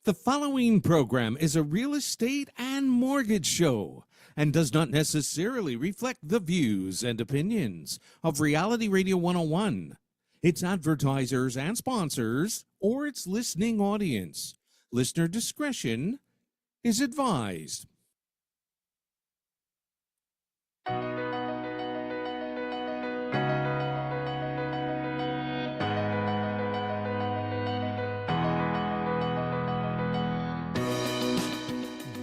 The following program is a real estate and mortgage show and does not necessarily reflect the views and opinions of Reality Radio 101, its advertisers and sponsors, or its listening audience. Listener discretion is advised.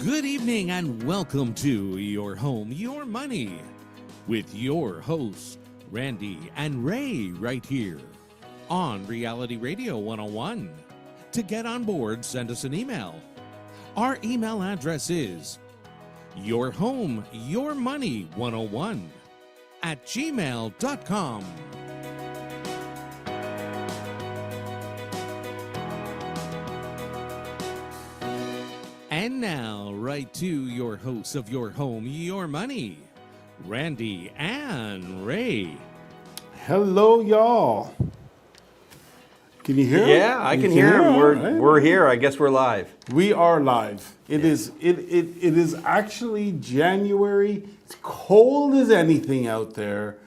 Good evening and welcome to Your Home, Your Money with your hosts, Randy and Ray, right here on Reality Radio 101. To get on board, send us an email. Our email address is yourhomeyourmoney101 at gmail.com. And now, right to your hosts of Your Home, Your Money, Randy and Ray. Hello, y'all. Can you hear? Yeah, I can hear him. We're here. I guess we're live. We are live. It is actually January. It's cold as anything out there,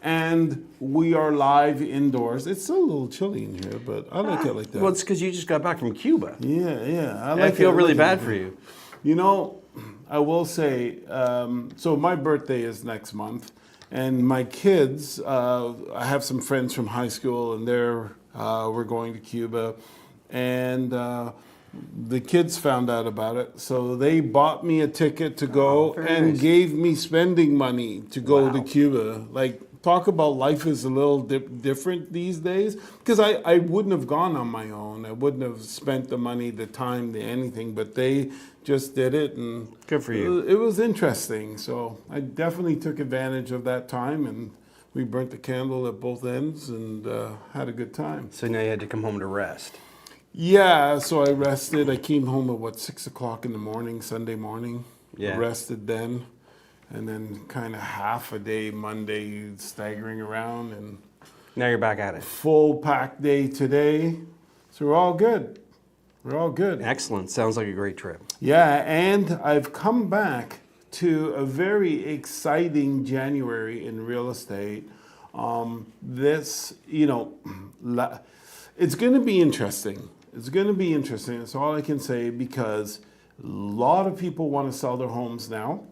and we are live indoors. It's still a little chilly in here, but I like it like that. Well, it's because you just got back from Cuba. Yeah. I feel really bad for you. You know, I will say, so my birthday is next month, and my kids, I have some friends from high school, and we're going to Cuba, and the kids found out about it, so they bought me a ticket to go and nice. gave me spending money to go to Cuba. Like, talk about life is a little different these days, because I wouldn't have gone on my own. I wouldn't have spent the money, the time, anything, but they just did it, and good for you. It was interesting, so I definitely took advantage of that time, and we burnt the candle at both ends and had a good time. So now you had to come home to rest. Yeah, so I rested. I came home at 6 o'clock in the morning, Sunday morning. Yeah. Rested then, and then kind of half a day Monday staggering around, and Now you're back at it. full pack day today. So we're all good. We're all good. Excellent. Sounds like a great trip. Yeah, and I've come back to a very exciting January in real estate. It's going to be interesting. It's going to be interesting. That's all I can say, because a lot of people want to sell their homes now.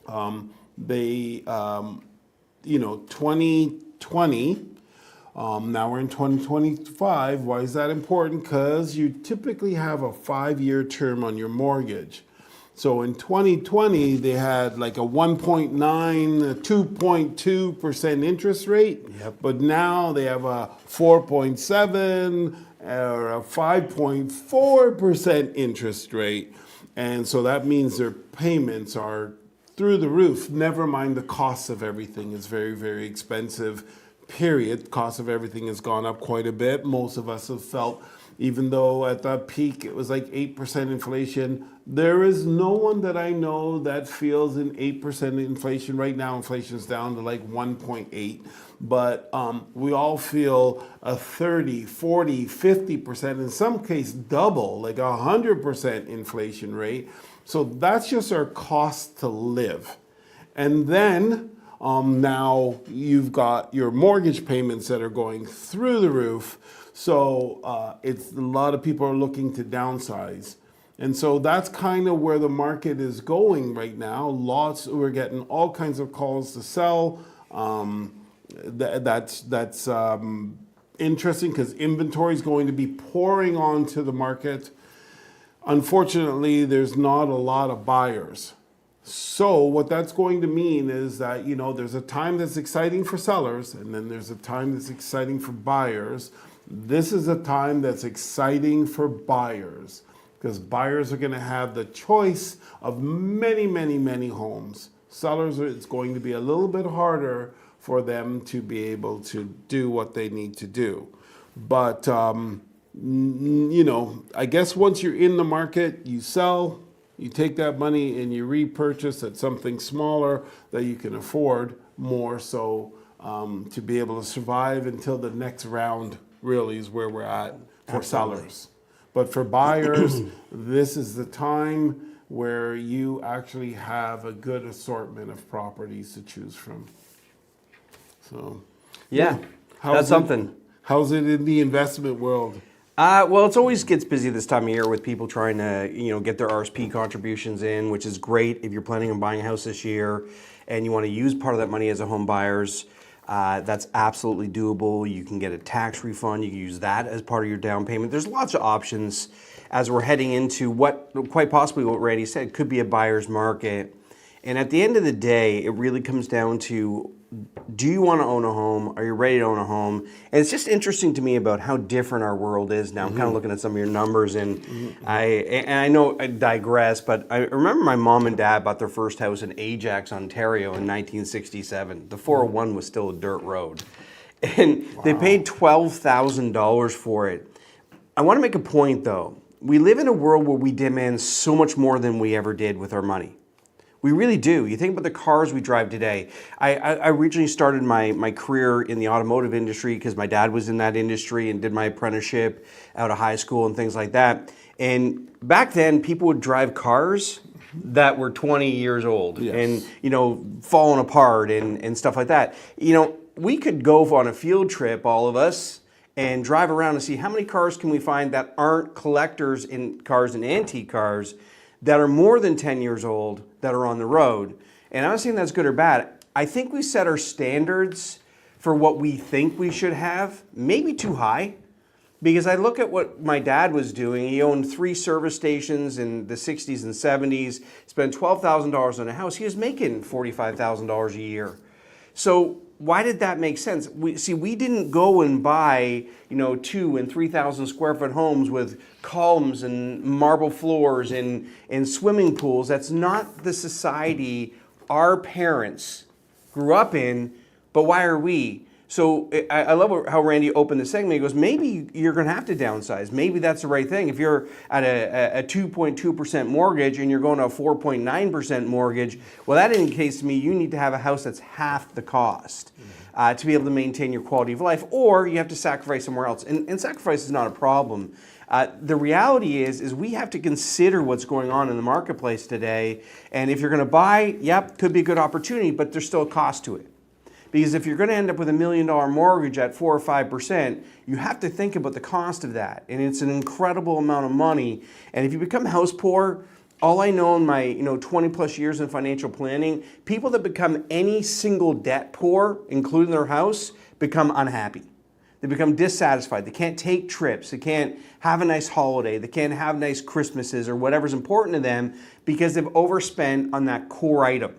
2020. Now we're in 2025. Why is that important? Because you typically have a 5-year term on your mortgage. So in 2020, they had like a 1.9, 2.2% interest rate. Yep. But now they have a 4.7 or a 5.4% interest rate. And so that means their payments are through the roof. Never mind the cost of everything is very, very expensive. Period. Cost of everything has gone up quite a bit. Most of us have felt, even though at that peak it was like 8% inflation, there is no one that I know that feels an 8% inflation. Right now, inflation is down to like 1.8. But we all feel a 30, 40, 50%, in some case double, like 100% inflation rate. So that's just our cost to live. And then now you've got your mortgage payments that are going through the roof. So it's a lot of people are looking to downsize. And so that's kind of where the market is going right now. We're getting all kinds of calls to sell. That's interesting, because inventory is going to be pouring onto the market. Unfortunately, there's not a lot of buyers. So what that's going to mean is that, there's a time that's exciting for sellers, and then there's a time that's exciting for buyers. This is a time that's exciting for buyers, because buyers are going to have the choice of many, many, many homes. Sellers, it's going to be a little bit harder for them to be able to do what they need to do. But, I guess once you're in the market, you sell, you take that money and you repurchase at something smaller that you can afford more, so to be able to survive until the next round really is where we're at for Absolutely. sellers. But for buyers, this is the time where you actually have a good assortment of properties to choose from. So, Yeah, how's that's it- something. How's it in the investment world? Well, it's always gets busy this time of year with people trying to, get their RSP contributions in, which is great if you're planning on buying a house this year and you want to use part of that money as a home buyers. That's absolutely doable. You can get a tax refund. You can use that as part of your down payment. There's lots of options as we're heading into what, quite possibly what Randy said, could be a buyer's market. And at the end of the day, it really comes down to, do you want to own a home? Are you ready to own a home? And it's just interesting to me about how different our world is now. I'm kind of looking at some of your numbers, and I know I digress, but I remember my mom and dad bought their first house in Ajax, Ontario in 1967. The 401 was still a dirt road. And they paid $12,000 for it. I want to make a point though. We live in a world where we demand so much more than we ever did with our money. We really do. You think about the cars we drive today. I originally started my career in the automotive industry because my dad was in that industry and did my apprenticeship out of high school and things like that. And back then, people would drive cars that were 20 years old and, falling apart and stuff like that. We could go on a field trip, all of us, and drive around and see how many cars can we find that aren't collectors in cars and antique cars that are more than 10 years old that are on the road. And I'm not saying that's good or bad. I think we set our standards for what we think we should have maybe too high, because I look at what my dad was doing. He owned 3 service stations in the 60s and 70s, spent $12,000 on a house. He was making $45,000 a year. So why did that make sense? We didn't go and buy, 2 and 3,000 square foot homes with columns and marble floors and swimming pools. That's not the society our parents grew up in, but why are we? So I love how Randy opened the segment. He goes, maybe you're going to have to downsize. Maybe that's the right thing. If you're at a 2.2% mortgage and you're going to a 4.9% mortgage, well, that indicates to me you need to have a house that's half the cost to be able to maintain your quality of life, or you have to sacrifice somewhere else. And sacrifice is not a problem. The reality is we have to consider what's going on in the marketplace today. And if you're going to buy, could be a good opportunity, but there's still a cost to it. Because if you're going to end up with $1 million mortgage at 4 or 5%, you have to think about the cost of that. And it's an incredible amount of money. And if you become house poor, all I know in my 20 plus years in financial planning, people that become any single debt poor, including their house, become unhappy. They become dissatisfied. They can't take trips. They can't have a nice holiday. They can't have nice Christmases or whatever's important to them because they've overspent on that core item.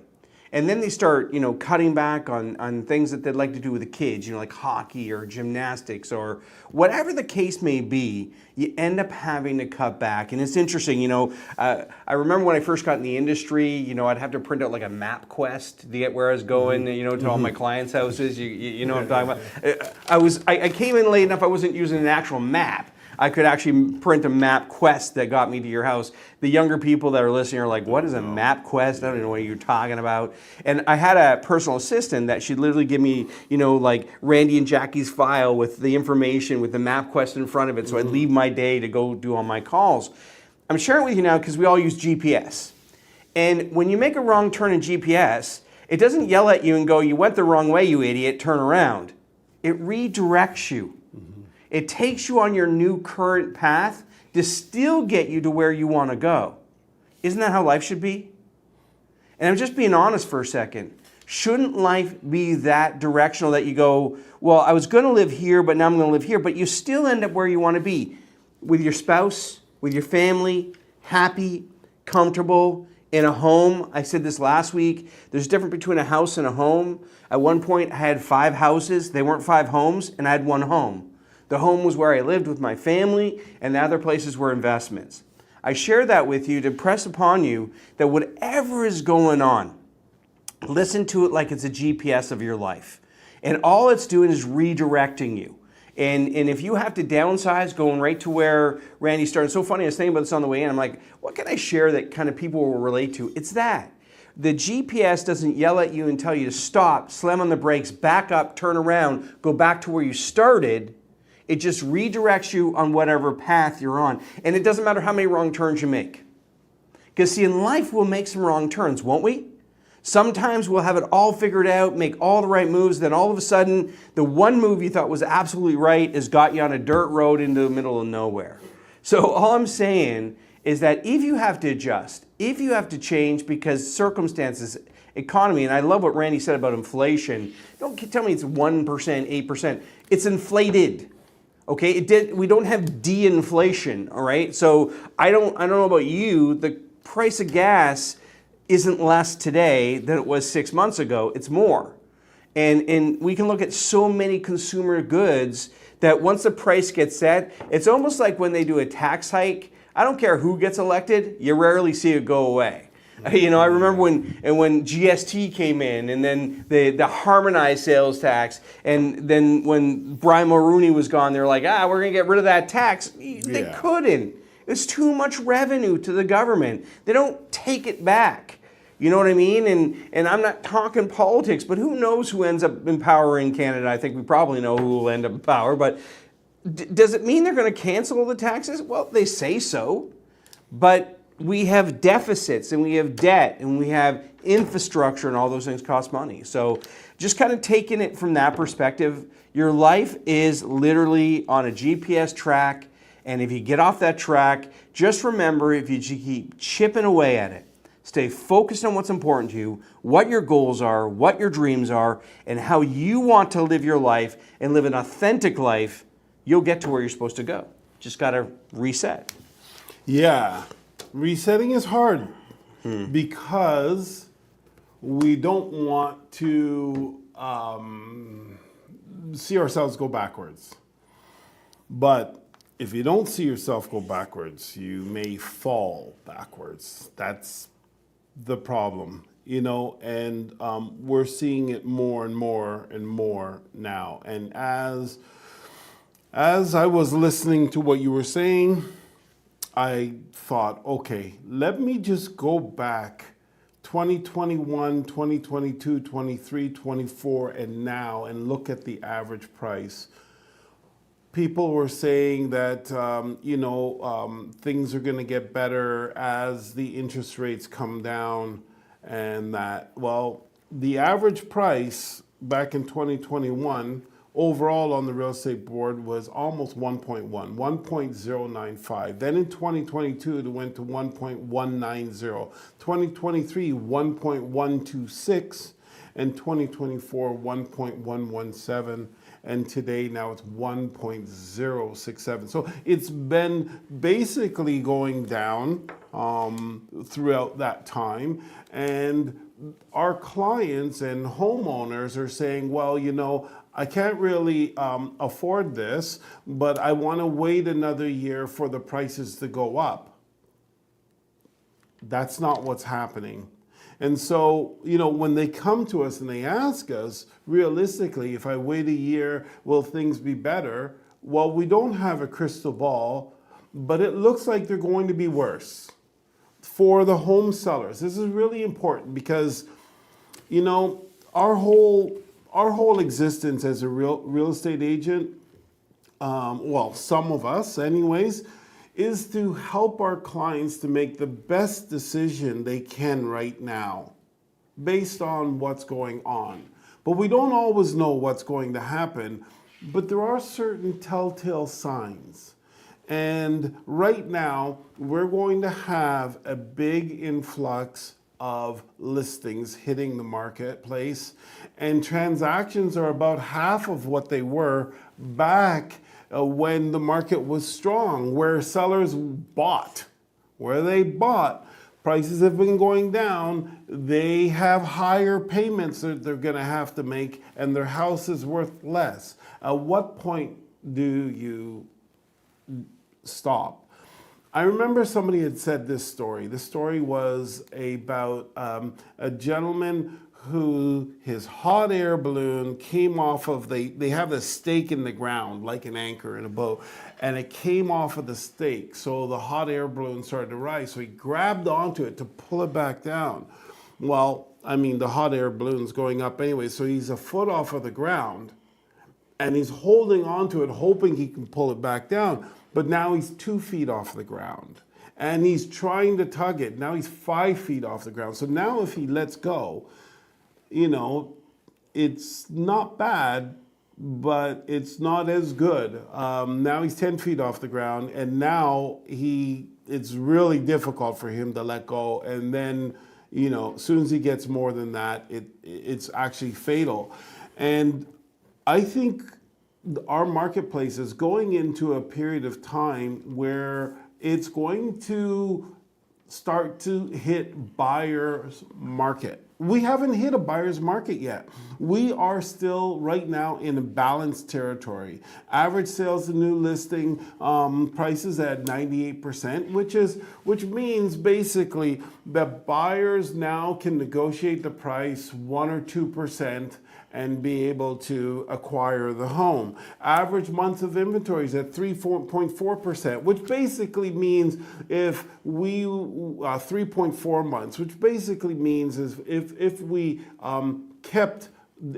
And then they start, cutting back on things that they'd like to do with the kids, like hockey or gymnastics or whatever the case may be. You end up having to cut back. And it's interesting, I remember when I first got in the industry, I'd have to print out like a map quest to get where I was going, to all my clients' houses. You know what I'm talking about? I came in late enough, I wasn't using an actual map. I could actually print a map quest that got me to your house. The younger people that are listening are like, what is a map quest? I don't know what you're talking about. And I had a personal assistant that she'd literally give me, like Randy and Jackie's file with the information, with the map quest in front of it. So I'd leave my day to go do all my calls. I'm sharing it with you now because we all use GPS. And when you make a wrong turn in GPS, it doesn't yell at you and go, you went the wrong way, you idiot, turn around. It redirects you. It takes you on your new current path to still get you to where you want to go. Isn't that how life should be? And I'm just being honest for a second. Shouldn't life be that directional that you go, well, I was going to live here, but now I'm going to live here, but you still end up where you want to be with your spouse, with your family, happy, comfortable, in a home. I said this last week. There's a difference between a house and a home. At one point, I had 5 houses. They weren't 5 homes, and I had 1 home. The home was where I lived with my family, and the other places were investments. I share that with you to press upon you that whatever is going on, listen to it like it's a GPS of your life. And all it's doing is redirecting you. And if you have to downsize, going right to where Randy started. So funny, I was thinking about this on the way in. I'm like, what can I share that kind of people will relate to? It's that. The GPS doesn't yell at you and tell you to stop, slam on the brakes, back up, turn around, go back to where you started. It just redirects you on whatever path you're on. And it doesn't matter how many wrong turns you make. Because see, in life we'll make some wrong turns, won't we? Sometimes we'll have it all figured out, make all the right moves, then all of a sudden, the one move you thought was absolutely right has got you on a dirt road into the middle of nowhere. So all I'm saying is that if you have to adjust, if you have to change because circumstances, economy, and I love what Randy said about inflation. Don't tell me it's 1%, 8%. It's inflated. Okay, we don't have de-inflation, all right? So I don't know about you, the price of gas isn't less today than it was 6 months ago. It's more. And we can look at so many consumer goods that once the price gets set, it's almost like when they do a tax hike. I don't care who gets elected, you rarely see it go away. You know, I remember when GST came in, and then the harmonized sales tax, and then when Brian Mulroney was gone, they're like, we're going to get rid of that tax. They couldn't. It's too much revenue to the government. They don't take it back. You know what I mean? And I'm not talking politics, but who knows who ends up in power in Canada? I think we probably know who will end up in power. But does it mean they're going to cancel all the taxes? Well, they say so. But we have deficits, and we have debt, and we have infrastructure, and all those things cost money. So just kind of taking it from that perspective, your life is literally on a GPS track. And if you get off that track, just remember, if you keep chipping away at it, stay focused on what's important to you, what your goals are, what your dreams are, and how you want to live your life and live an authentic life, you'll get to where you're supposed to go. Just got to reset. Yeah. Resetting is hard because we don't want to see ourselves go backwards. But if you don't see yourself go backwards, you may fall backwards. That's the problem, you know, and we're seeing it more and more and more now. And as I was listening to what you were saying, I thought, okay, let me just go back 2021, 2022, 23, 24, and now, and look at the average price. People were saying that, things are going to get better as the interest rates come down, and that, well, the average price back in 2021 overall on the real estate board was almost 1.1, 1.095. Then in 2022, it went to 1.190. 2023, 1.126. And 2024, 1.117. And today, now it's 1.067. So it's been basically going down throughout that time. And our clients and homeowners are saying, well, you know, I can't really afford this, but I want to wait another year for the prices to go up. That's not what's happening. And so, you know, when they come to us and they ask us, realistically, if I wait a year, will things be better? Well, we don't have a crystal ball, but it looks like they're going to be worse for the home sellers. This is really important because, you know, our whole existence as a real estate agent, some of us anyways, is to help our clients to make the best decision they can right now based on what's going on. But we don't always know what's going to happen, but there are certain telltale signs. And right now, we're going to have a big influx of listings hitting the marketplace, and transactions are about half of what they were back when the market was strong, where sellers bought. Where they bought, prices have been going down, they have higher payments that they're gonna have to make, and their house is worth less. At what point do you stop? I remember somebody had said this story. This story was about a gentleman who his hot air balloon came off of, they have a stake in the ground like an anchor in a boat, and it came off of the stake. So the hot air balloon started to rise. So he grabbed onto it to pull it back down. Well, I mean, the hot air balloon's going up anyway. So he's a foot off of the ground, and he's holding on to it, hoping he can pull it back down. But now he's 2 feet off the ground, and he's trying to tug it. Now he's 5 feet off the ground. So now if he lets go, you know, it's not bad, but it's not as good. Now he's 10 feet off the ground, and now it's really difficult for him to let go. And then, you know, as soon as he gets more than that, it's actually fatal. And I think our marketplace is going into a period of time where it's going to start to hit buyer's market. We haven't hit a buyer's market yet. We are still right now in a balanced territory. Average sales to new listing prices at 98%, which means basically that buyers now can negotiate the price 1 or 2% and be able to acquire the home. Average months of inventory is at 3.4%, which basically means 3.4 months, which basically means is if we kept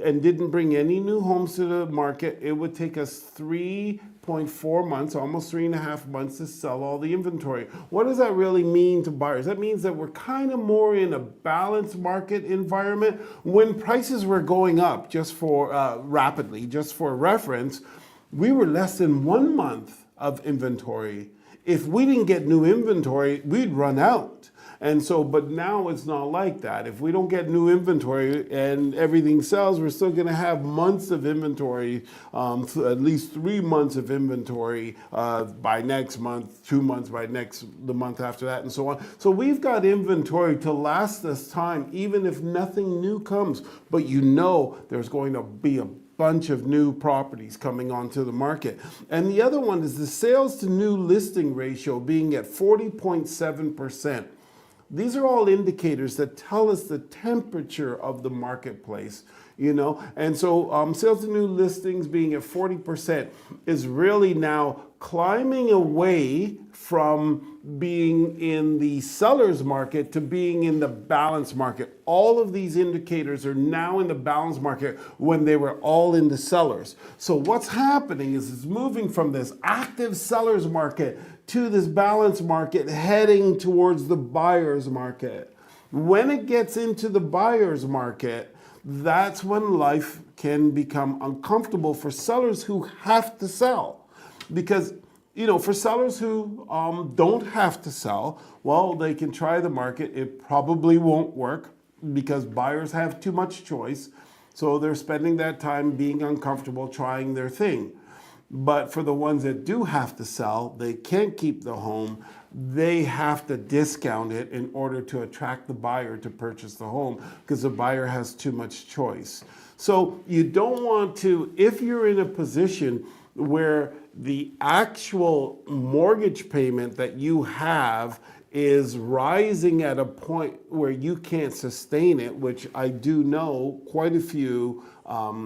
and didn't bring any new homes to the market, it would take us 3.4 months, almost 3.5 months to sell all the inventory. What does that really mean to buyers? That means that we're kind of more in a balanced market environment. When prices were going up just for rapidly, just for reference, we were less than 1 month of inventory. If we didn't get new inventory, we'd run out. And so, but now it's not like that. If we don't get new inventory and everything sells, we're still going to have months of inventory, at least 3 months of inventory by next month, 2 months by the month after that, and so on. So we've got inventory to last this time, even if nothing new comes. But you know there's going to be a bunch of new properties coming onto the market. And the other one is the sales to new listing ratio being at 40.7%. These are all indicators that tell us the temperature of the marketplace, you know. And so sales to new listings being at 40% is really now climbing away from being in the seller's market to being in the balanced market. All of these indicators are now in the balanced market when they were all in the sellers. So what's happening is it's moving from this active seller's market to this balanced market, heading towards the buyer's market. When it gets into the buyer's market, that's when life can become uncomfortable for sellers who have to sell. Because, you know, for sellers who don't have to sell, well, they can try the market. It probably won't work because buyers have too much choice. So they're spending that time being uncomfortable trying their thing. But for the ones that do have to sell, they can't keep the home. They have to discount it in order to attract the buyer to purchase the home because the buyer has too much choice. So you don't want to, if you're in a position where the actual mortgage payment that you have is rising at a point where you can't sustain it, which I do know quite a few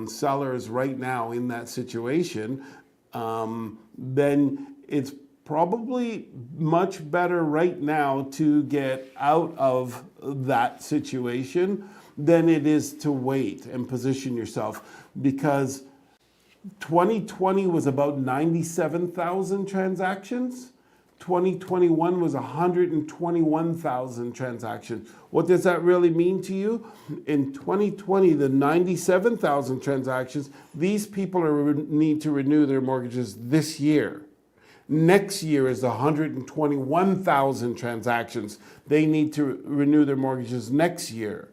sellers right now in that situation, then it's probably much better right now to get out of that situation than it is to wait and position yourself, because 2020 was about 97,000 transactions. 2021 was 121,000 transactions. What does that really mean to you? In 2020, the 97,000 transactions, these people need to renew their mortgages this year. Next year is 121,000 transactions. They need to renew their mortgages next year.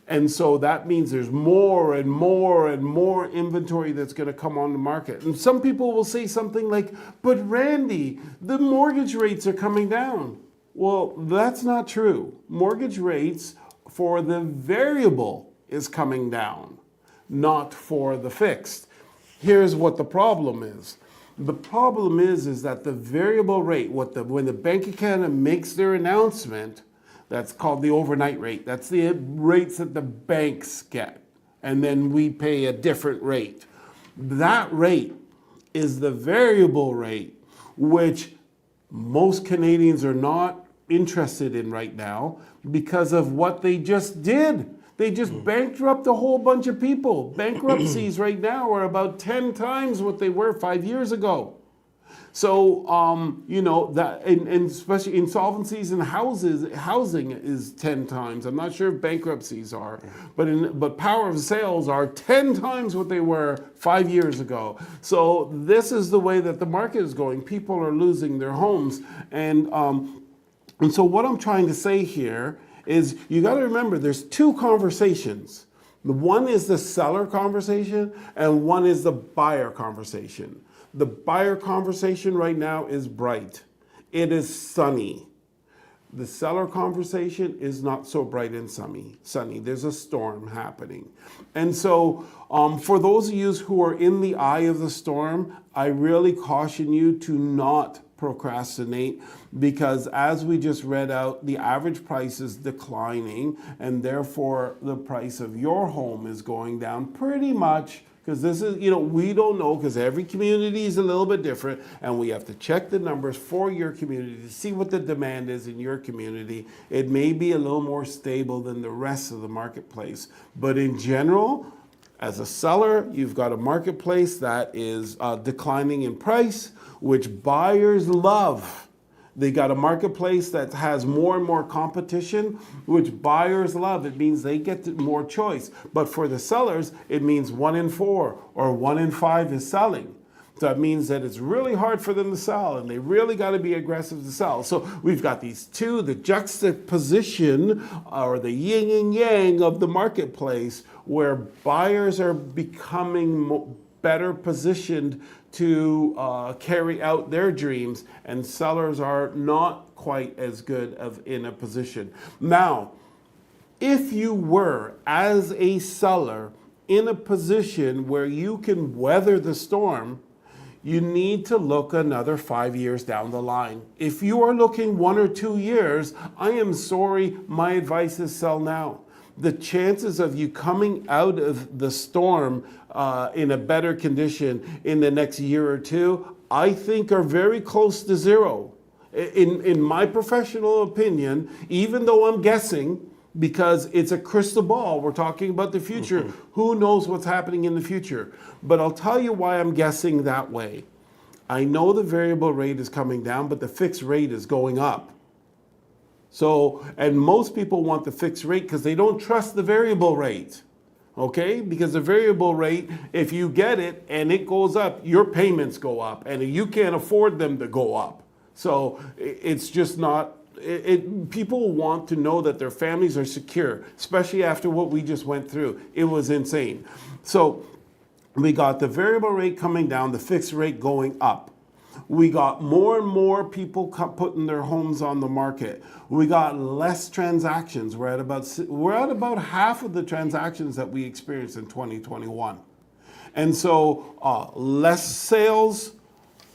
And so that means there's more and more and more inventory that's going to come on the market. And some people will say something like, but Randy, the mortgage rates are coming down. Well, that's not true. Mortgage rates for the variable is coming down, not for the fixed. Here's what the problem is. The problem is that the variable rate, when the Bank of Canada makes their announcement, that's called the overnight rate. That's the rates that the banks get. And then we pay a different rate. That rate is the variable rate, which most Canadians are not interested in right now because of what they just did. They just bankrupt a whole bunch of people. Bankruptcies right now are about 10 times what they were 5 years ago. So, that, and especially insolvencies in housing is 10 times. I'm not sure if bankruptcies are, but power of sales are 10 times what they were 5 years ago. So this is the way that the market is going. People are losing their homes. And so what I'm trying to say here is you got to remember there's two conversations. One is the seller conversation and one is the buyer conversation. The buyer conversation right now is bright. It is sunny. The seller conversation is not so bright and sunny. There's a storm happening. And so for those of you who are in the eye of the storm, I really caution you to not procrastinate, because as we just read out, the average price is declining, and therefore the price of your home is going down pretty much. Because this is, we don't know, because every community is a little bit different, and we have to check the numbers for your community to see what the demand is in your community. It may be a little more stable than the rest of the marketplace. But in general, as a seller, you've got a marketplace that is declining in price, which buyers love. They got a marketplace that has more and more competition, which buyers love. It means they get more choice. But for the sellers, it means 1 in 4 or 1 in 5 is selling. So that means that it's really hard for them to sell, and they really got to be aggressive to sell. So we've got these two, the juxtaposition or the yin and yang of the marketplace, where buyers are becoming better positioned to carry out their dreams, and sellers are not quite as good in a position. Now, if you were, as a seller, in a position where you can weather the storm, you need to look another 5 years down the line. If you are looking 1 or 2 years, I am sorry, my advice is sell now. The chances of you coming out of the storm in a better condition in the next year or two, I think are very close to zero. In my professional opinion, even though I'm guessing, because it's a crystal ball, we're talking about the future, who knows what's happening in the future. But I'll tell you why I'm guessing that way. I know the variable rate is coming down, but the fixed rate is going up. So, and most people want the fixed rate because they don't trust the variable rate, okay? Because the variable rate, if you get it and it goes up, your payments go up, and you can't afford them to go up. So it's just not, people want to know that their families are secure, especially after what we just went through. It was insane. So we got the variable rate coming down, the fixed rate going up. We got more and more people putting their homes on the market. We got less transactions. We're at about half of the transactions that we experienced in 2021. And so less sales,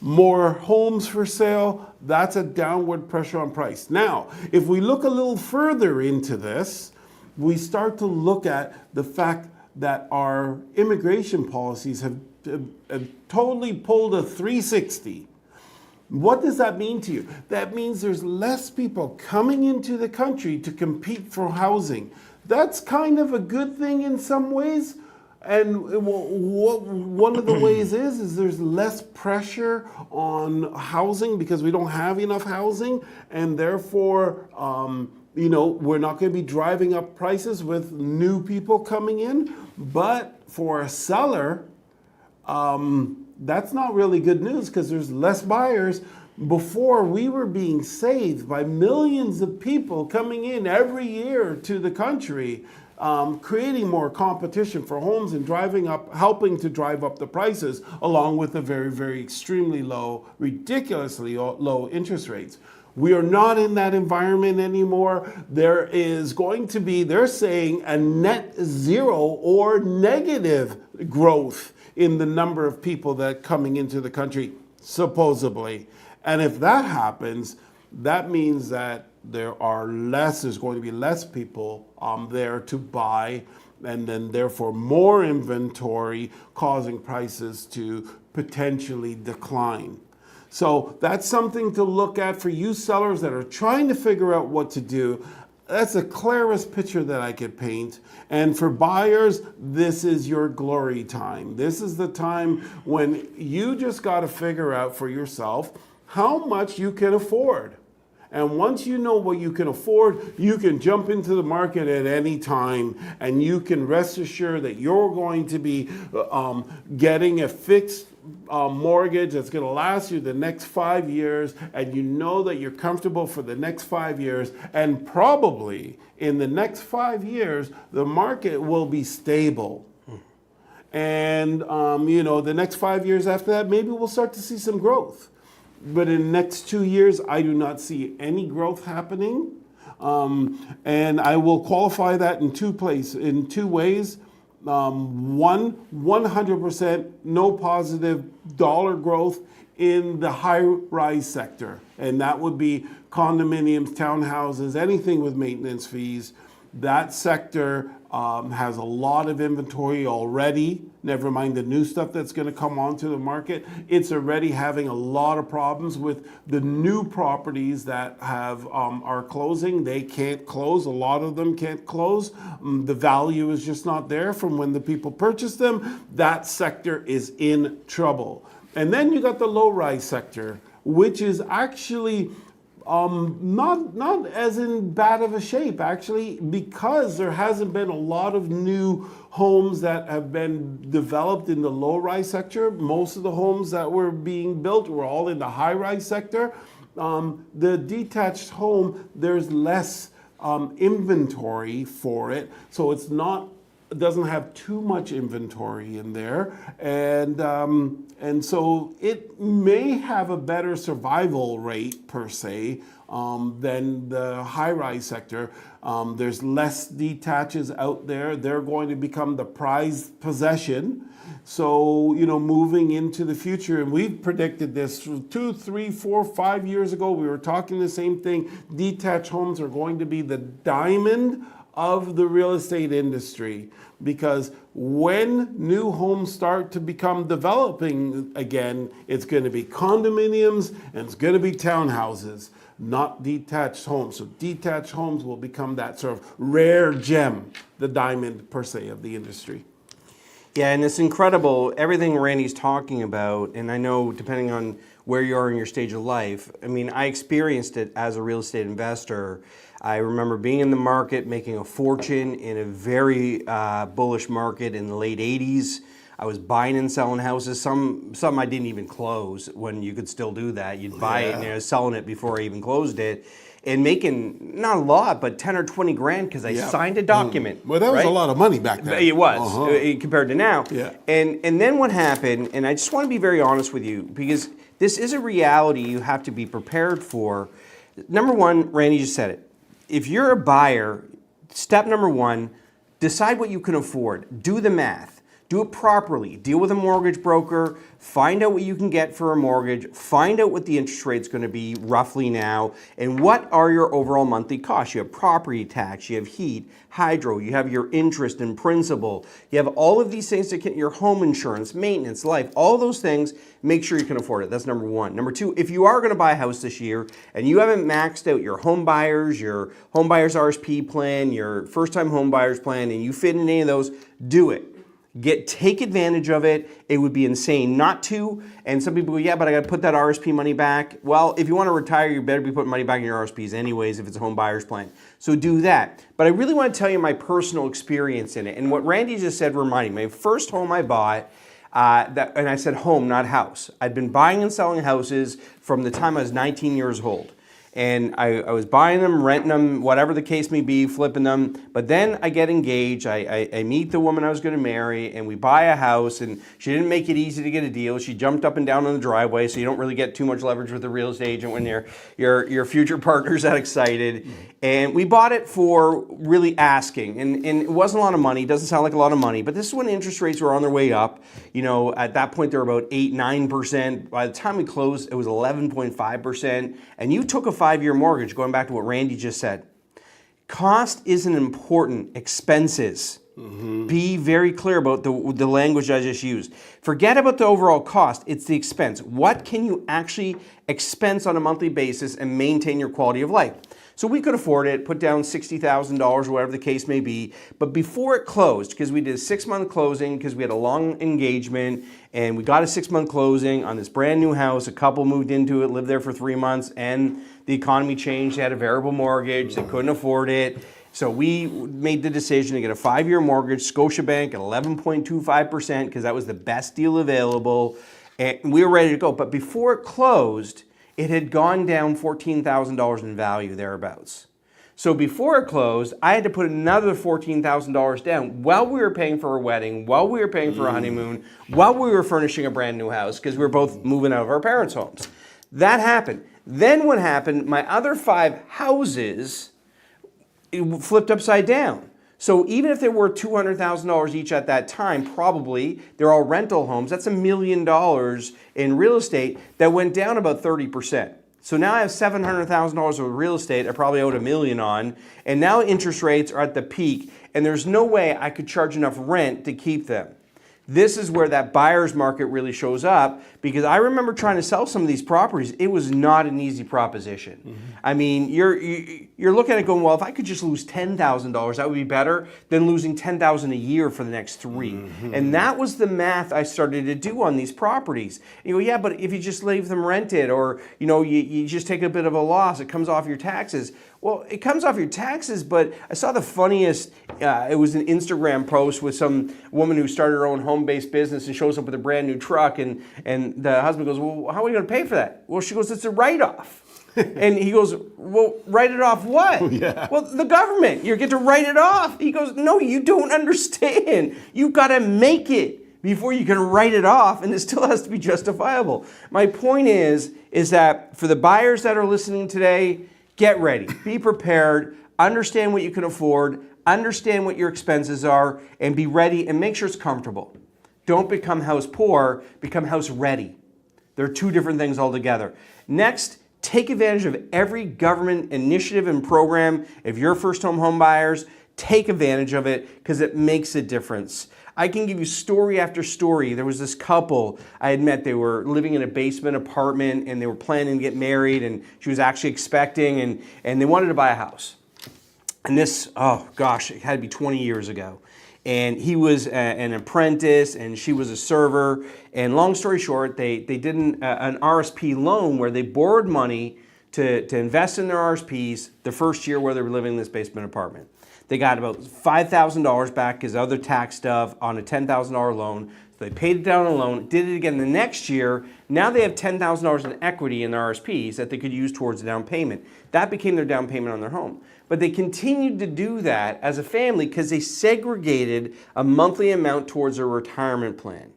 more homes for sale, that's a downward pressure on price. Now, if we look a little further into this, we start to look at the fact that our immigration policies have totally pulled a 360. What does that mean to you? That means there's less people coming into the country to compete for housing. That's kind of a good thing in some ways. And one of the ways is there's less pressure on housing because we don't have enough housing, and therefore, we're not going to be driving up prices with new people coming in. But for a seller, that's not really good news because there's less buyers. Before, we were being saved by millions of people coming in every year to the country, creating more competition for homes and helping to drive up the prices, along with the very, very extremely low, ridiculously low interest rates. We are not in that environment anymore. There is going to be, they're saying, a net zero or negative growth in the number of people that are coming into the country, supposedly. And if that happens, that means that there's going to be less people there to buy, and then therefore more inventory, causing prices to potentially decline. So that's something to look at for you sellers that are trying to figure out what to do. that's the clearest picture that I could paint. And for buyers, this is your glory time. This is the time when you just got to figure out for yourself how much you can afford. And once you know what you can afford, you can jump into the market at any time, and you can rest assured that you're going to be getting a fixed mortgage that's going to last you the next 5 years, and you know that you're comfortable for the next 5 years, and probably in the next 5 years, the market will be stable. And the next 5 years after that, maybe we'll start to see some growth. But in the next 2 years, I do not see any growth happening. And I will qualify that in two ways. One, 100% no positive dollar growth in the high-rise sector. And that would be condominiums, townhouses, anything with maintenance fees. That sector has a lot of inventory already, never mind the new stuff that's going to come onto the market. It's already having a lot of problems with the new properties that are closing. They can't close. A lot of them can't close. The value is just not there from when the people purchased them. That sector is in trouble. And then you got the low-rise sector, which is actually not as in bad of a shape, actually, because there hasn't been a lot of new homes that have been developed in the low-rise sector. Most of the homes that were being built were all in the high-rise sector. The detached home, there's less inventory for it, so it doesn't have too much inventory in there, and so it may have a better survival rate per se than the high-rise sector. There's less detaches out there. They're going to become the prized possession. So, moving into the future, and we've predicted this 2, 3, 4, 5 years ago, we were talking the same thing. Detached homes are going to be the diamond of the real estate industry, because when new homes start to become developing again, it's going to be condominiums and it's going to be townhouses, not detached homes. So detached homes will become that sort of rare gem, the diamond per se of the industry. Yeah, and it's incredible, everything Randy's talking about, and I know depending on where you are in your stage of life, I mean, I experienced it as a real estate investor. I remember being in the market, making a fortune in a very bullish market in the late 80s. I was buying and selling houses, some I didn't even close when you could still do that. You'd buy it and selling it before I even closed it. And making, not a lot, but 10 or 20 grand because I signed a document. Well, that was a lot of money back then. It was, compared to now. Yeah. And then what happened, and I just want to be very honest with you, because this is a reality you have to be prepared for. Number one, Randy just said it. If you're a buyer, step number one, decide what you can afford. Do the math. Do it properly. Deal with a mortgage broker. Find out what you can get for a mortgage. Find out what the interest rate's going to be roughly now. And what are your overall monthly costs? You have property tax. You have heat, hydro. You have your interest and principal. You have all of these things that can, your home insurance, maintenance, life, all those things. Make sure you can afford it. That's number one. Number two, if you are going to buy a house this year and you haven't maxed out your home buyers RSP plan, your first-time home buyers plan, and you fit in any of those, do it. Take advantage of it. It would be insane not to. And some people go, yeah, but I got to put that RSP money back. Well, if you want to retire, you better be putting money back in your RSPs anyways if it's a home buyer's plan. So do that. But I really want to tell you my personal experience in it. And what Randy just said reminded me. My first home I bought, and I said home, not house. I'd been buying and selling houses from the time I was 19 years old. And I was buying them, renting them, whatever the case may be, flipping them. But then I get engaged, I meet the woman I was going to marry, and we buy a house, and she didn't make it easy to get a deal. She jumped up and down on the driveway, so you don't really get too much leverage with the real estate agent when your future partner's that excited. And we bought it for really asking, and it wasn't a lot of money. It doesn't sound like a lot of money, but this is when interest rates were on their way up. At that point, they were about 8-9%. By the time we closed, it was 11.5%. And you took a 5-year mortgage, going back to what Randy just said. Cost isn't important, expenses. Be very clear about the language I just used. Forget about the overall cost, it's the expense. What can you actually expense on a monthly basis and maintain your quality of life? So we could afford it, put down $60,000, whatever the case may be. But before it closed, because we did a 6-month closing, because we had a long engagement, and we got a 6-month closing on this brand new house. A couple moved into it, lived there for 3 months, and the economy changed. They had a variable mortgage. They couldn't afford it. So we made the decision to get a 5-year mortgage, Scotiabank at 11.25%, because that was the best deal available. And we were ready to go. But before it closed, it had gone down $14,000 in value, thereabouts. So before it closed, I had to put another $14,000 down while we were paying for a wedding, while we were paying for a honeymoon, while we were furnishing a brand new house, because we were both moving out of our parents' homes. That happened. Then what happened, my other 5 houses, it flipped upside down. So even if they were $200,000 each at that time, probably, they're all rental homes, that's $1 million in real estate that went down about 30%. So now I have $700,000 of real estate I probably owed $1 million on, and now interest rates are at the peak, and there's no way I could charge enough rent to keep them. This is where that buyer's market really shows up, because I remember trying to sell some of these properties. It was not an easy proposition. Mm-hmm. I mean, you're looking at it going, well, if I could just lose $10,000, that would be better than losing $10,000 a year for the next 3. Mm-hmm. And that was the math I started to do on these properties. You go, yeah, but if you just leave them rented, or you just take a bit of a loss, it comes off your taxes. Well, it comes off your taxes, but I saw the funniest, it was an Instagram post with some woman who started her own home-based business and shows up with a brand new truck, and the husband goes, well, how are we going to pay for that? Well, she goes, it's a write-off. And he goes, well, write it off what? Yeah. Well, the government, you get to write it off. He goes, no, you don't understand. You've got to make it before you can write it off, and it still has to be justifiable. My point is that for the buyers that are listening today, get ready, be prepared, understand what you can afford, understand what your expenses are, and be ready, and make sure it's comfortable. Don't become house poor, become house ready. They're 2 different things altogether. Next, take advantage of every government initiative and program. If you're first-home home buyers, take advantage of it, because it makes a difference. I can give you story after story. There was this couple I had met. They were living in a basement apartment, and they were planning to get married, and she was actually expecting, and they wanted to buy a house. And this, oh gosh, it had to be 20 years ago. And he was an apprentice, and she was a server. And long story short, they did an RSP loan where they borrowed money to invest in their RSPs the first year where they were living in this basement apartment. They got about $5,000 back as other tax stuff on a $10,000 loan. So they paid it down on a loan, did it again the next year. Now they have $10,000 in equity in their RSPs that they could use towards the down payment. That became their down payment on their home. But they continued to do that as a family because they segregated a monthly amount towards their retirement plan.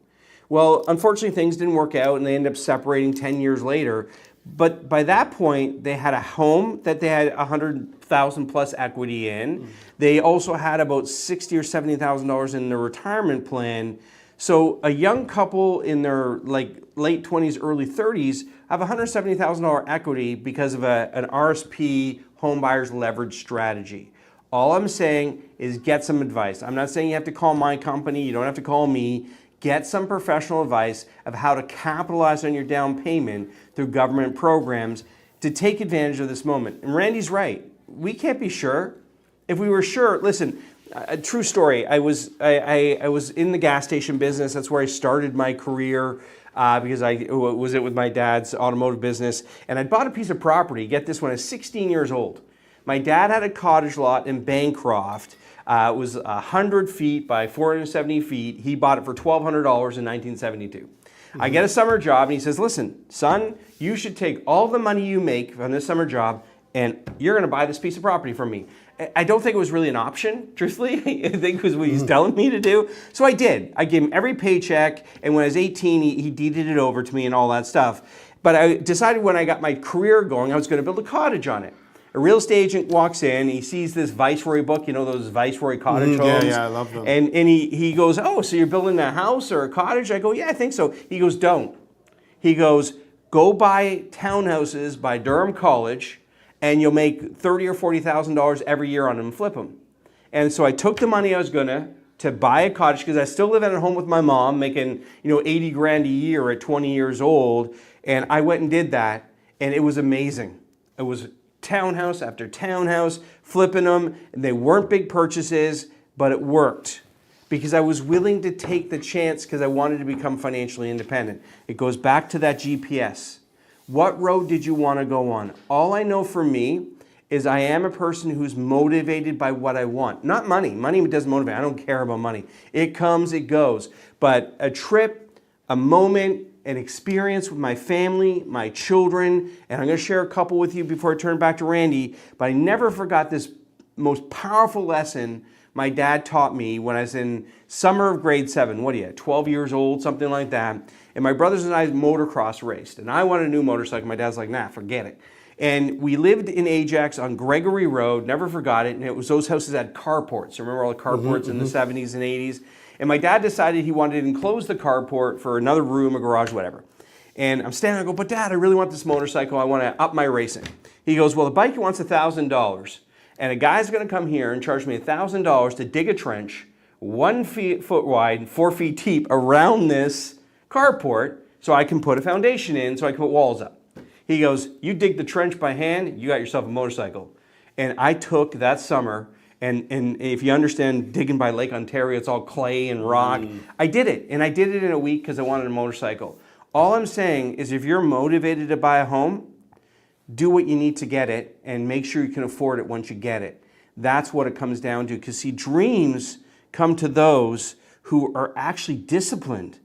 Well, unfortunately, things didn't work out, and they ended up separating 10 years later. But by that point, they had a home that they had $100,000 plus equity in. They also had about $60,000 or $70,000 in their retirement plan. So a young couple in their late 20s, early 30s have $170,000 equity because of an RSP home buyer's leverage strategy. All I'm saying is get some advice. I'm not saying you have to call my company. You don't have to call me. Get some professional advice of how to capitalize on your down payment through government programs to take advantage of this moment. And Randy's right. We can't be sure. If we were sure, listen, a true story. I was in the gas station business. That's where I started my career because I was with my dad's automotive business. And I bought a piece of property, get this, when I was 16 years old. My dad had a cottage lot in Bancroft. It was 100 feet by 470 feet. He bought it for $1,200 in 1972. Mm-hmm. I get a summer job, and he says, listen, son, you should take all the money you make from this summer job, and you're going to buy this piece of property from me. I don't think it was really an option, truthfully. I think it was what he's telling me to do. So I did. I gave him every paycheck, and when I was 18, he deeded it over to me and all that stuff. But I decided when I got my career going, I was going to build a cottage on it. A real estate agent walks in, he sees this Viceroy book, you know, those Viceroy cottage homes. Yeah, I love them. And he goes, oh, so you're building a house or a cottage? I go, yeah, I think so. He goes, don't. He goes, go buy townhouses by Durham College, and you'll make $30,000 or $40,000 every year on them and flip them. And so I took the money I was gonna to buy a cottage because I still live at home with my mom, making $80,000 a year at 20 years old. And I went and did that, and it was amazing. It was townhouse after townhouse, flipping them, and they weren't big purchases, but it worked because I was willing to take the chance because I wanted to become financially independent. It goes back to that GPS. What road did you want to go on? All I know for me is I am a person who's motivated by what I want. Not money. Money doesn't motivate. I don't care about money. It comes, it goes. But a trip, a moment, an experience with my family, my children, and I'm going to share a couple with you before I turn back to Randy, but I never forgot this most powerful lesson my dad taught me when I was in summer of grade 7. What are you, 12 years old, something like that. And my brothers and I motocross raced, and I wanted a new motorcycle. My dad's like, nah, forget it. And we lived in Ajax on Gregory Road, never forgot it, and it was those houses that had carports. Remember all the carports in the 70s and 80s? And my dad decided he wanted to enclose the carport for another room, a garage, whatever. And I'm standing there, I go, but Dad, I really want this motorcycle. I want to up my racing. He goes, well, the bike wants $1,000. And a guy's going to come here and charge me $1,000 to dig a trench 1 foot wide, 4 feet deep around this carport so I can put a foundation in so I can put walls up. He goes, you dig the trench by hand, you got yourself a motorcycle. And I took that summer, and if you understand digging by Lake Ontario, it's all clay and rock. I did it, and I did it in a week because I wanted a motorcycle. All I'm saying is if you're motivated to buy a home, do what you need to get it and make sure you can afford it once you get it. That's what it comes down to. Because see, dreams come to those who are actually disciplined.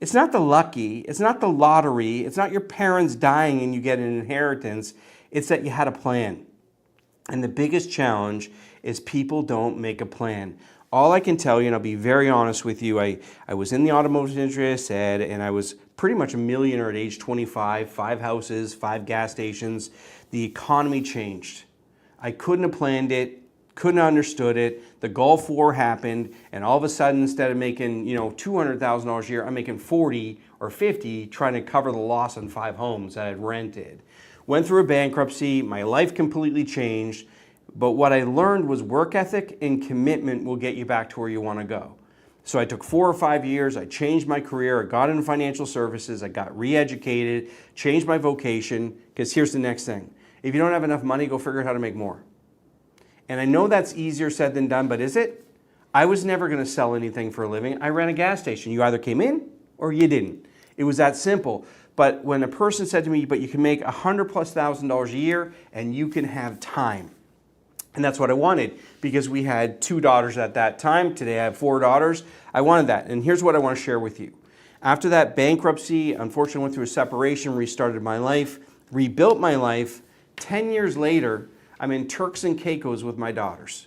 It's not the lucky, it's not the lottery, it's not your parents dying and you get an inheritance. It's that you had a plan. And the biggest challenge is people don't make a plan. All I can tell you, and I'll be very honest with you, I was in the automotive industry, I said, and I was pretty much a millionaire at age 25, 5 houses, 5 gas stations. The economy changed. I couldn't have planned it, couldn't have understood it. The Gulf War happened, and all of a sudden, instead of making $200,000 a year, I'm making 40 or 50 trying to cover the loss on 5 homes that I'd rented. Went through a bankruptcy, my life completely changed, but what I learned was work ethic and commitment will get you back to where you want to go. So I took 4 or 5 years, I changed my career, I got into financial services, I got re-educated, changed my vocation, because here's the next thing. If you don't have enough money, go figure out how to make more. And I know that's easier said than done, but is it? I was never going to sell anything for a living. I ran a gas station. You either came in or you didn't. It was that simple. But when a person said to me, but you can make $100,000+ a year and you can have time. And that's what I wanted because we had 2 daughters at that time. Today I have 4 daughters. I wanted that. And here's what I want to share with you. After that bankruptcy, unfortunately went through a separation, restarted my life, rebuilt my life. 10 years later, I'm in Turks and Caicos with my daughters.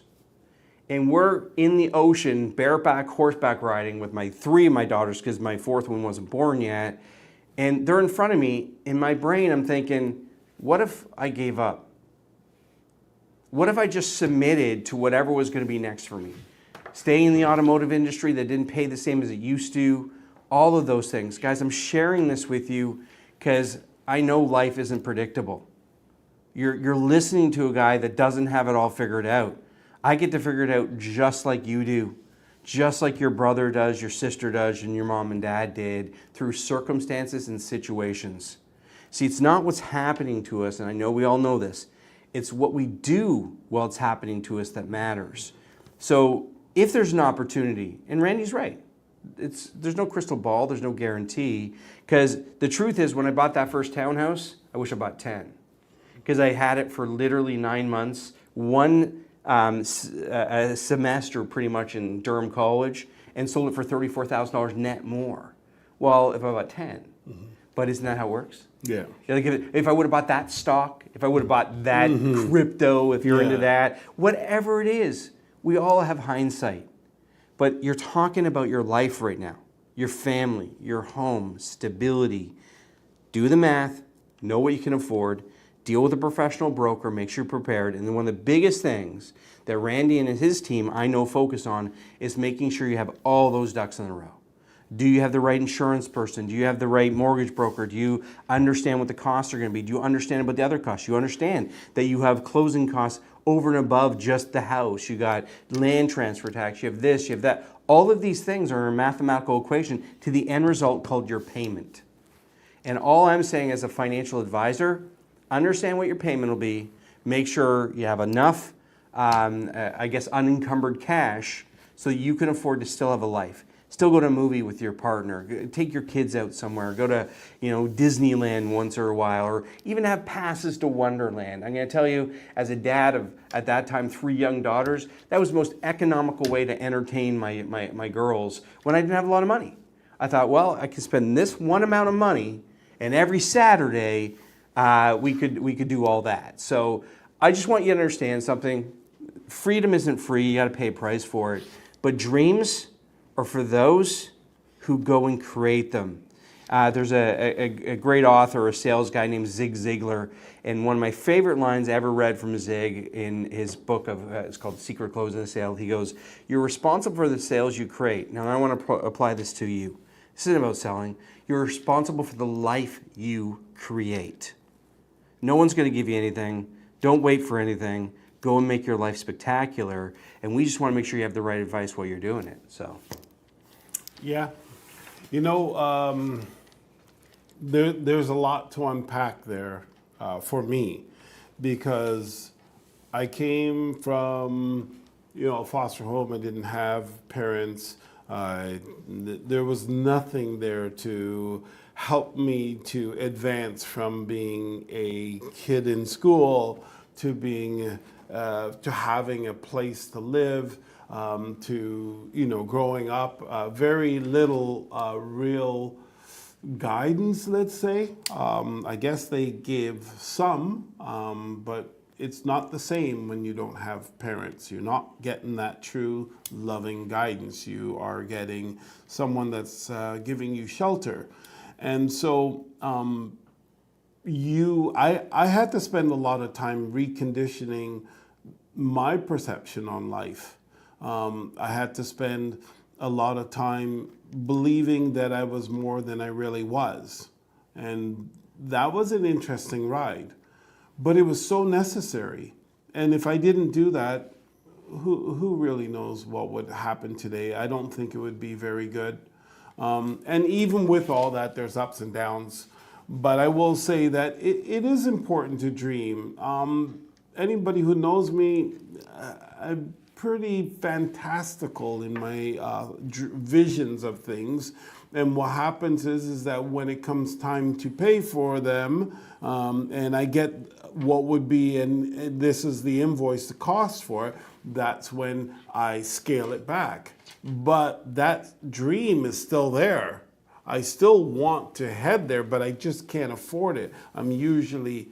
And we're in the ocean, bareback, horseback riding with 3 of my daughters because my 4th one wasn't born yet. And they're in front of me. In my brain, I'm thinking, what if I gave up? What if I just submitted to whatever was going to be next for me? Staying in the automotive industry that didn't pay the same as it used to, all of those things. Guys, I'm sharing this with you because I know life isn't predictable. You're listening to a guy that doesn't have it all figured out. I get to figure it out just like you do, just like your brother does, your sister does, and your mom and dad did through circumstances and situations. See, it's not what's happening to us, and I know we all know this. It's what we do while it's happening to us that matters. So if there's an opportunity, and Randy's right, there's no crystal ball, there's no guarantee, because the truth is when I bought that first townhouse, I wish I bought 10. Because I had it for literally 9 months, a semester pretty much in Durham College, and sold it for $34,000 net more. Well, if I bought 10, but isn't that how it works? Yeah. Like if I would have bought that stock, if I would have bought that crypto, if you're into that, whatever it is, we all have hindsight. But you're talking about your life right now, your family, your home, stability. Do the math, know what you can afford, deal with a professional broker, make sure you're prepared. And then one of the biggest things that Randy and his team I know focus on is making sure you have all those ducks in a row. Do you have the right insurance person? Do you have the right mortgage broker? Do you understand what the costs are going to be? Do you understand about the other costs? You understand that you have closing costs over and above just the house. You got land transfer tax, you have this, you have that. All of these things are a mathematical equation to the end result called your payment. And all I'm saying as a financial advisor, understand what your payment will be, make sure you have enough, I guess, unencumbered cash so you can afford to still have a life. Still go to a movie with your partner, take your kids out somewhere, go to Disneyland once in a while, or even have passes to Wonderland. I'm going to tell you, as a dad of, at that time, 3 young daughters, that was the most economical way to entertain my girls when I didn't have a lot of money. I thought, well, I could spend this one amount of money, and every Saturday we could do all that. So I just want you to understand something. Freedom isn't free. You got to pay a price for it. But dreams are for those who go and create them. There's a great author, a sales guy named Zig Ziglar, and one of my favorite lines I ever read from Zig in his book it's called Secret Closing the Sale. He goes, "You're responsible for the sales you create." Now I want to apply this to you. This isn't about selling. You're responsible for the life you create. No one's going to give you anything. Don't wait for anything. Go and make your life spectacular. And we just want to make sure you have the right advice while you're doing it. So, Yeah. There's a lot to unpack there for me, because I came from, a foster home. I didn't have parents. There was nothing there to help me to advance from being a kid in school to being to having a place to live, to growing up. Very little real guidance, let's say. I guess they gave some, but it's not the same when you don't have parents. You're not getting that true loving guidance. You are getting someone that's giving you shelter. And so I had to spend a lot of time reconditioning my perception on life. I had to spend a lot of time believing that I was more than I really was. And that was an interesting ride. But it was so necessary. And if I didn't do that, who really knows what would happen today? I don't think it would be very good. And even with all that, there's ups and downs. But I will say that it is important to dream. Anybody who knows me, I'm pretty fantastical in my visions of things. And what happens is that when it comes time to pay for them, and I get what would be, and this is the invoice, the cost for it, that's when I scale it back. But that dream is still there. I still want to head there, but I just can't afford it. I'm usually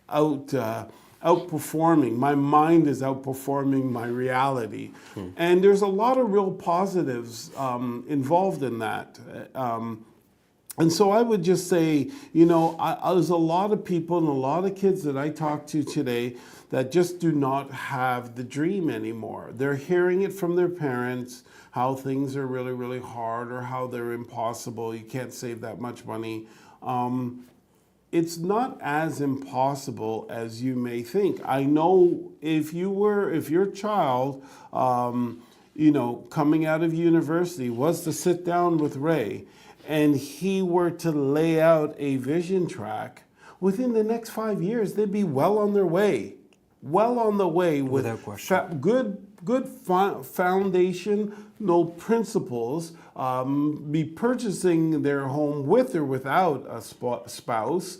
outperforming. My mind is outperforming my reality. And there's a lot of real positives involved in that. And so I would just say, there's a lot of people and a lot of kids that I talk to today that just do not have the dream anymore. They're hearing it from their parents, how things are really, really hard, or how they're impossible. You can't save that much money. It's not as impossible as you may think. I know if your child, coming out of university was to sit down with Ray and he were to lay out a vision track, within the next 5 years, they'd be well on their way. Well on the way with good foundational principles, be purchasing their home with or without a spouse.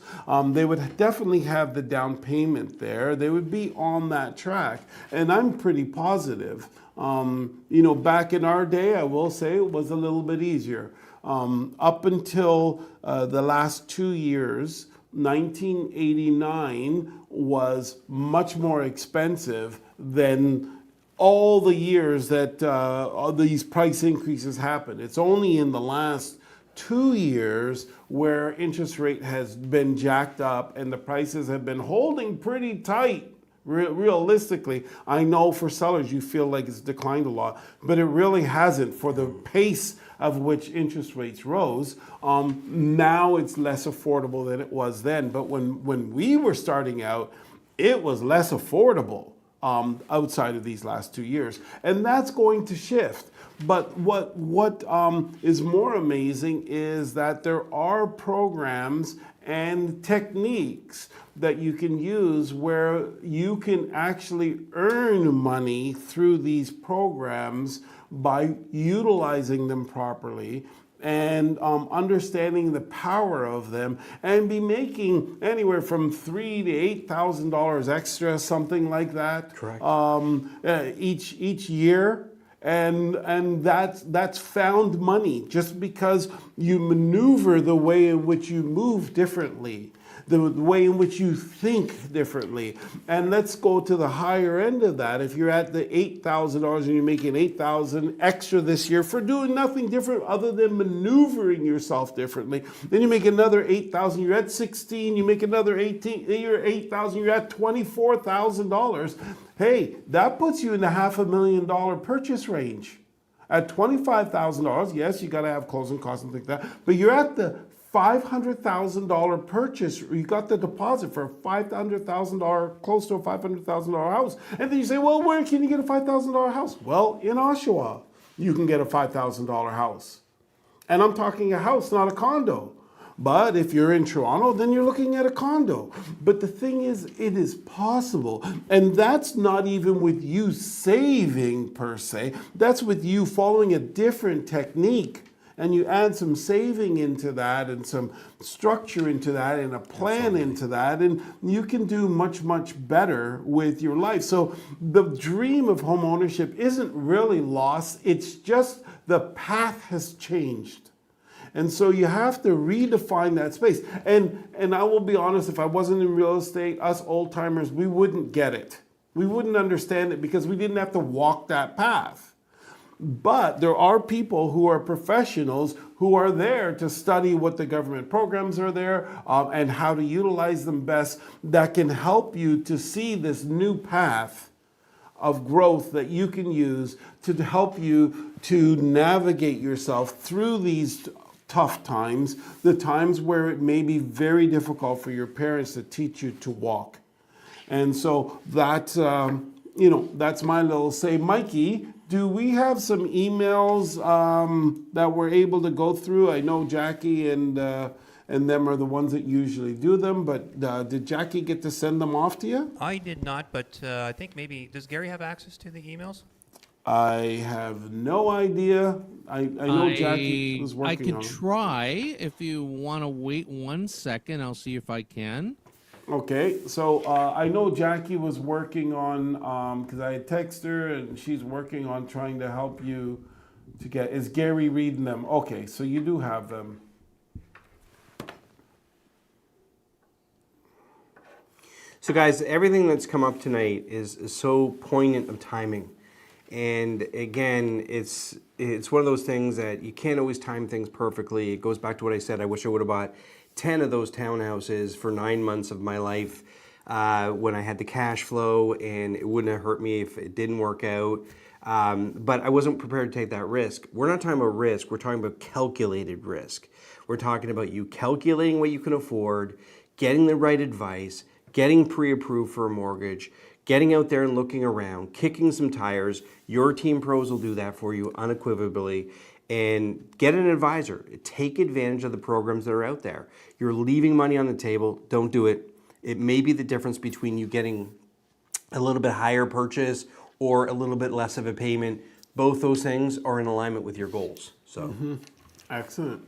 They would definitely have the down payment there. They would be on that track. And I'm pretty positive. Back in our day, I will say it was a little bit easier. Up until the last 2 years, 1989 was much more expensive than all the years that all these price increases happened. It's only in the last 2 years where interest rate has been jacked up and the prices have been holding pretty tight. Realistically, I know for sellers you feel like it's declined a lot, but it really hasn't for the pace of which interest rates rose. Now it's less affordable than it was then. But when we were starting out, it was less affordable. outside of these last 2 years, and that's going to shift. But what is more amazing is that there are programs and techniques that you can use where you can actually earn money through these programs by utilizing them properly and understanding the power of them, and be making anywhere from $3,000 to $8,000 extra, something like that. Correct. Each year. And that's found money just because you maneuver the way in which you move differently, the way in which you think differently. And let's go to the higher end of that. If you're at the $8,000 and you're making $8,000 extra this year for doing nothing different other than maneuvering yourself differently, then you make another $8,000. You're at 16. You make another 18. You're $8,000. You're at $24,000. Hey, that puts you in the $500,000 purchase range. At $25,000, yes, you got to have closing costs and things like that, but you're at the $500,000 purchase. You got the deposit for a $500,000, close to a $500,000 house. And then you say, well, where can you get a $5,000 house? Well, in Oshawa, you can get a $5,000 house. And I'm talking a house, not a condo. But if you're in Toronto, then you're looking at a condo. But the thing is, it is possible. And that's not even with you saving per se. That's with you following a different technique. And you add some saving into that and some structure into that and a plan into that, and you can do much, much better with your life. So the dream of home ownership isn't really lost. It's just the path has changed. And so you have to redefine that space. And I will be honest, if I wasn't in real estate, us old timers, we wouldn't get it. We wouldn't understand it because we didn't have to walk that path. But there are people who are professionals who are there to study what the government programs are there and how to utilize them best, that can help you to see this new path of growth that you can use to help you to navigate yourself through these tough times, the times where it may be very difficult for your parents to teach you to walk. And so that's, that's my little say. Mikey, do we have some emails that we're able to go through? I know Jackie and them are the ones that usually do them, but did Jackie get to send them off to you? I did not, but I think maybe, does Gary have access to the emails? I have no idea. I know Jackie was working on I could it. try. If you want to wait 1 second, I'll see if I can. Okay, so I know Jackie was working on, because I had texted her, and she's working on trying to help you to get, is Gary reading them? Okay, so you do have them. So guys, everything that's come up tonight is so poignant of timing. And again, it's one of those things that you can't always time things perfectly. It goes back to what I said. I wish I would have bought 10 of those townhouses for 9 months of my life when I had the cash flow, and it wouldn't have hurt me if it didn't work out. But I wasn't prepared to take that risk. We're not talking about risk. We're talking about calculated risk. We're talking about you calculating what you can afford, getting the right advice, getting pre-approved for a mortgage, getting out there and looking around, kicking some tires. Your team pros will do that for you unequivocally. And get an advisor. Take advantage of the programs that are out there. You're leaving money on the table. Don't do it. It may be the difference between you getting a little bit higher purchase or a little bit less of a payment. Both those things are in alignment with your goals. So, Excellent.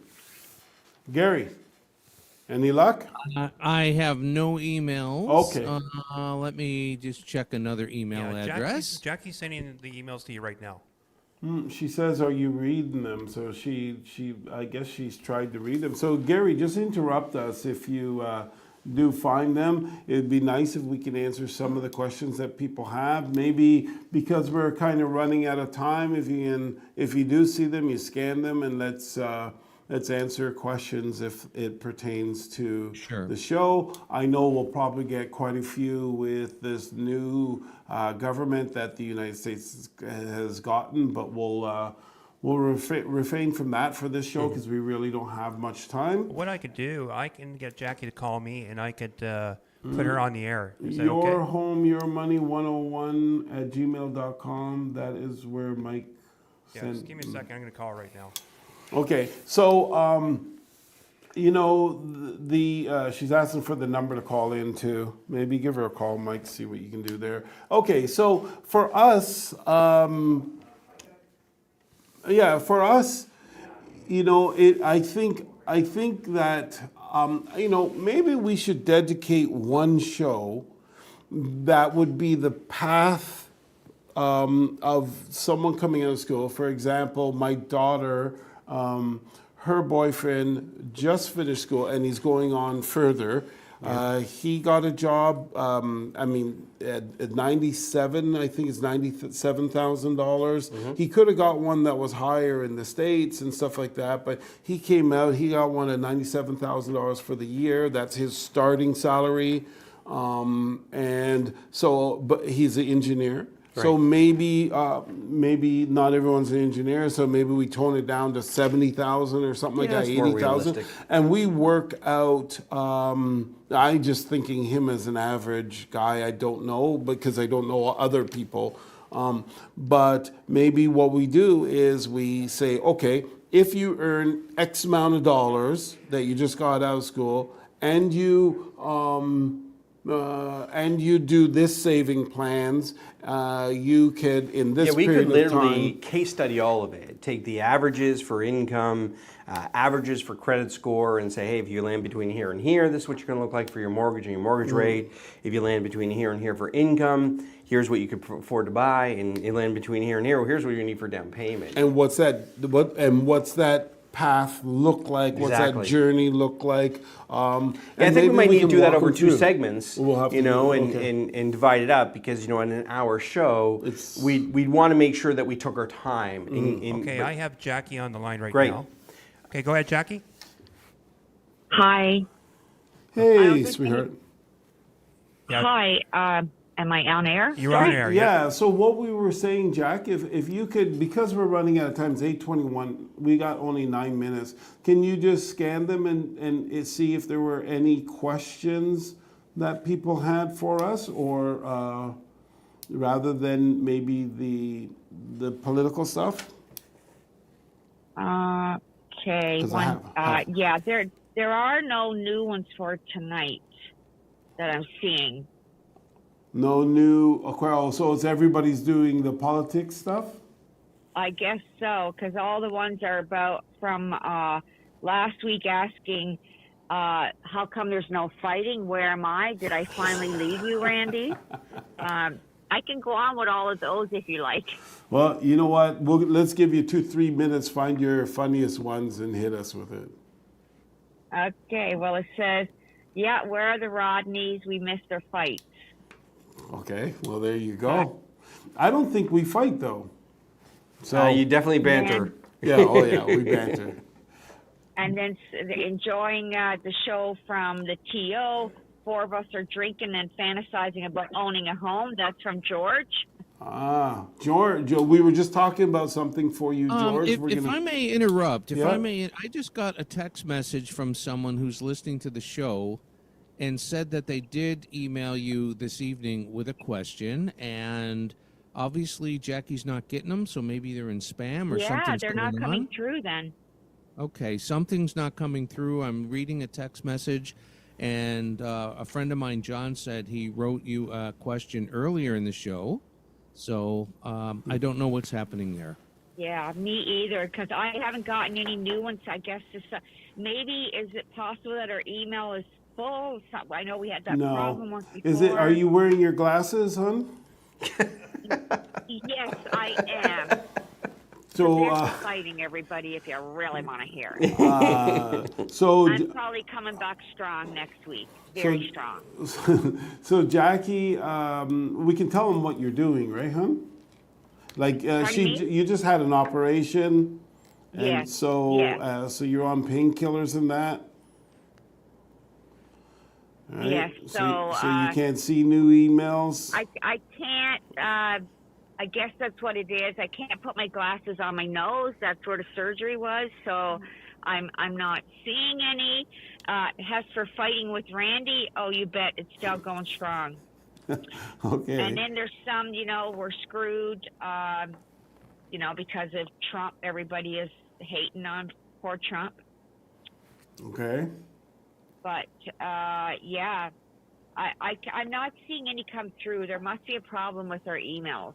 Gary, any luck? I have no emails. Okay. Let me just check another email address. Jackie's sending the emails to you right now. She says, are you reading them? So I guess she's tried to read them. So Gary, just interrupt us if you do find them. It'd be nice if we can answer some of the questions that people have. Maybe because we're kind of running out of time, if you do see them, you scan them, and let's answer questions if it pertains to the show. I know we'll probably get quite a few with this new government that the United States has gotten, but we'll refrain from that for this show because we really don't have much time. What I could do, I can get Jackie to call me, and I could put her on the air. Is that Your okay? home, your money 101 at gmail.com. That is where Mike Yeah, sent. just give me a second. I'm going to call her right now. Okay, so you know she's asking for the number to call in to. Maybe give her a call, Mike. See what you can do there. Okay, so for us, for us, you know, I think that you know, maybe we should dedicate one show that would be the path of someone coming out of school. For example, my daughter, her boyfriend just finished school and he's going on further. He got a job, at 97, I think it's $97,000. He could have got one that was higher in the States and stuff like that, but he came out, he got one at $97,000 for the year. That's his starting salary. And so, but he's an engineer. So Right. maybe not everyone's an engineer. So maybe we tone it down to 70,000 or something like Yeah, that, it's more 80,000, realistic. and we work out. I just thinking him as an average guy. I don't know because I don't know other people. But maybe what we do is we say, okay, if you earn X amount of dollars that you just got out of school, and you do this saving plans, you could in this Yeah, we period could literally of time. case study all of it. Take the averages for income, averages for credit score, and say, hey, if you land between here and here, this is what you're going to look like for your mortgage and your mortgage rate. If you land between here and here for income, here's what you could afford to buy. And you land between here and here, well, here's what you need for down payment. And what's that path look like? What's Exactly. that journey look like? Yeah, And I think maybe we might need to can do that walk over them two through. segments, We'll have you to know, do- and, okay. and divide it up because, you know, in an hour show, we'd want to make sure that we took our time. Okay, I have Jackie on the line right Great. now. Okay, go ahead, Jackie. Hi. I Hey, was sweetheart. Yeah. Hi. Am I on air? You're on air. Yeah. So what we were saying, Jack, if you could, because we're running out of time, it's 8:21. We got only 9 minutes. Can you just scan them and see if there were any questions that people had for us, or rather than maybe the political stuff? Okay. 'Cause I have- Yeah. There are no new ones for tonight that I'm seeing. No new. Okay, so it's everybody's doing the politics stuff. I guess so, because all the ones are about from last week asking, how come there's no fighting? Where am I? Did I finally leave you, Randy? I can go on with all of those if you like. Well, you know what? Let's give you 2-3 minutes. Find your funniest ones and hit us with it. Okay. Well, it says, yeah, where are the Rodneys? We missed their fight. Okay, well, there you go. I don't think we fight, though. So, you definitely banter. yeah, oh yeah, we banter. And then enjoying the show from the TO. 4 of us are drinking and fantasizing about owning a home. That's from George. George, we were just talking about something for you, George. If I may interrupt, Yeah. I just got a text message from someone who's listening to the show and said that they did email you this evening with a question, and obviously Jackie's not getting them, so maybe they're in spam or Yeah, something's they're going not coming on. through then. Okay, something's not coming through. I'm reading a text message, and a friend of mine, John, said he wrote you a question earlier in the show, so I don't know what's happening there. Yeah, me either, because I haven't gotten any new ones. I guess maybe is it possible that our email is full? I know we had that problem No. once before. Is it? Are you wearing your glasses, hon? Yes, I am. So, There's the fighting, everybody, if you really want to hear it. so, I'm probably coming back strong next week. Very So- strong. so Jackie, we can tell them what you're doing, right, hon? Like Pardon me? you just had an operation, and Yes, so yes. so you're on painkillers and that. Right? Yes, so, you can't see new emails. I can't. I guess that's what it is. I can't put my glasses on my nose. That's where the surgery was. So I'm not seeing any. As for fighting with Randy, oh, you bet it's still going strong. Okay. And then there's some, we're screwed, because of Trump. Everybody is hating on poor Trump. Okay. But yeah, I'm not seeing any come through. There must be a problem with our emails.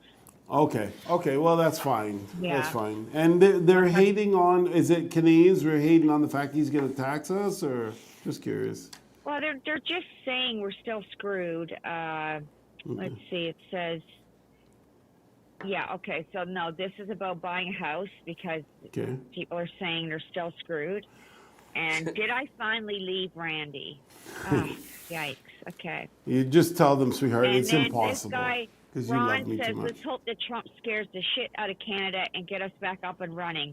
Okay. Okay. Well, that's fine. That's Yeah. fine. And they're hating on. Is it Canadians? We're hating on the fact he's going to tax us, or just curious. Well, they're just saying we're still screwed. Let's see. It says, yeah. Okay. So no, this is about buying a house because Okay. people are saying they're still screwed. And did I finally leave Randy? Oh, yikes. Okay. You just tell them, sweetheart, And it's then impossible. this guy, Because you love Ron, me too says, much. let's hope that Trump scares the shit out of Canada and get us back up and running.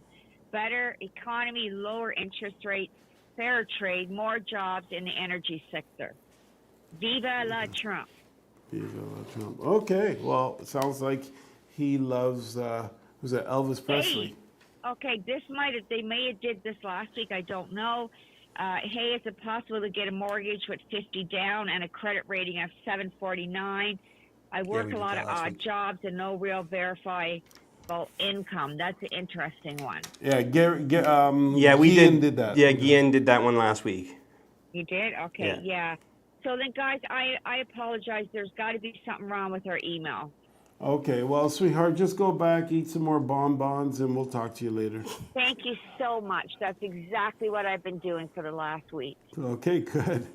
Better economy, lower interest rates, fair trade, more jobs in the energy sector. Viva la Trump. Viva la Trump. Okay. Well, it sounds like he loves. Was it Elvis Presley? Hey, okay, they may have did this last week. I don't know. Hey, is it possible to get a mortgage with 50 down and a credit rating of 749? I work we a did lot that of last odd week. jobs and no real verifiable income. That's an interesting one. Yeah. Yeah, we Guillen did. that. Yeah, Guillen did that one last week. You did? Okay, yeah. So then, guys, I apologize. There's got to be something wrong with our email. Okay. Well, sweetheart, just go back, eat some more bonbons, and we'll talk to you later. Thank you so much. That's exactly what I've been doing for the last week. Okay. Good.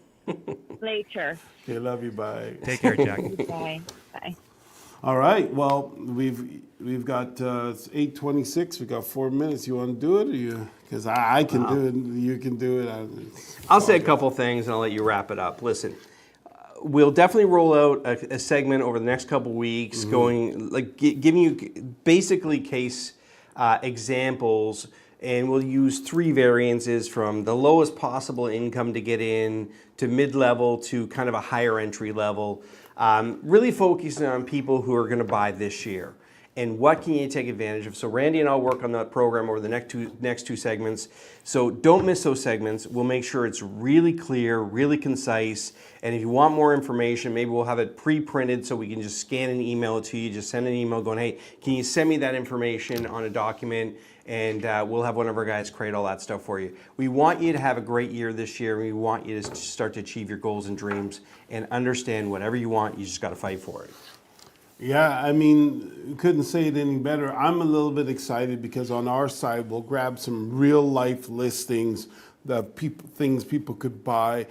Later. Okay. Love you. Bye. Take care, Jack. Bye. Bye. All right. Well, we've got it's 8:26. We got 4 minutes. You want to do it, or you? Because I can do it. You can do it. I'll say a couple things and I'll let you wrap it up. Listen, we'll definitely roll out a segment over the next couple weeks, going like giving you basically case examples, and we'll use 3 variances from the lowest possible income to get in to mid-level to kind of a higher entry level. Really focusing on people who are going to buy this year and what can you take advantage of. So Randy and I'll work on that program over the next two segments. So don't miss those segments. We'll make sure it's really clear, really concise. And if you want more information, maybe we'll have it pre-printed so we can just scan and email it to you. Just send an email going, hey, can you send me that information on a document? And we'll have one of our guys create all that stuff for you. We want you to have a great year this year. We want you to start to achieve your goals and dreams and understand whatever you want, you just got to fight for it. Yeah, I mean, couldn't say it any better. I'm a little bit excited because on our side, we'll grab some real life listings, things people could buy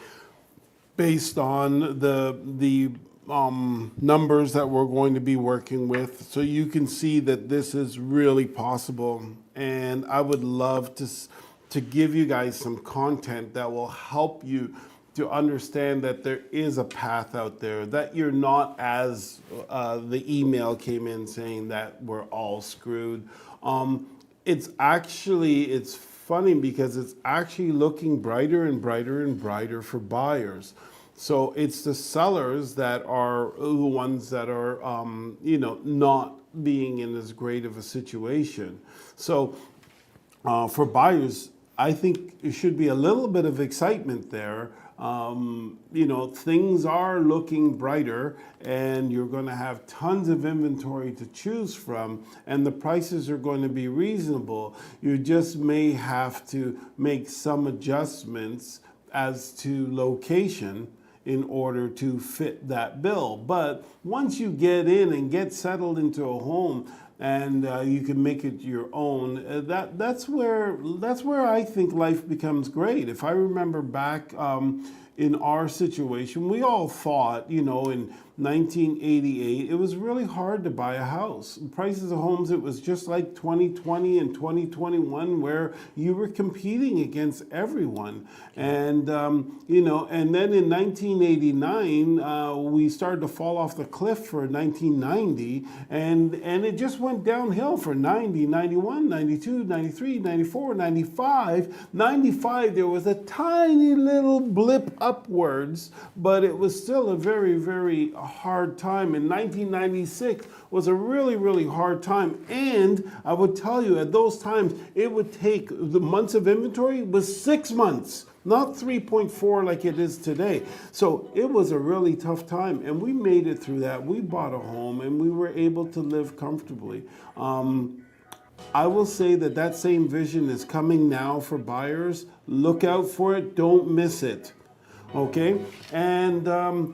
based on the numbers that we're going to be working with. So you can see that this is really possible. And I would love to give you guys some content that will help you to understand that there is a path out there, that you're not as the email came in saying that we're all screwed. It's funny because it's actually looking brighter and brighter and brighter for buyers. So it's the sellers that are the ones that are, not being in as great of a situation. So for buyers, I think there should be a little bit of excitement there. Things are looking brighter and you're going to have tons of inventory to choose from and the prices are going to be reasonable. You just may have to make some adjustments as to location in order to fit that bill. But once you get in and get settled into a home and you can make it your own, that's where I think life becomes great. If I remember back in our situation, we all thought, in 1988, it was really hard to buy a house. Prices of homes, it was just like 2020 and 2021 where you were competing against everyone. And, and then in 1989, we started to fall off the cliff for 1990 and it just went downhill for 90, 91, 92, 93, 94, 95. 95, there was a tiny little blip upwards, but it was still a very, very hard time. In 1996 was a really, really hard time. And I would tell you, at those times, it would take, the months of inventory was 6 months, not 3.4 like it is today. So it was a really tough time, and we made it through that. We bought a home, and we were able to live comfortably. I will say that that same vision is coming now for buyers. Look out for it. Don't miss it. Okay, and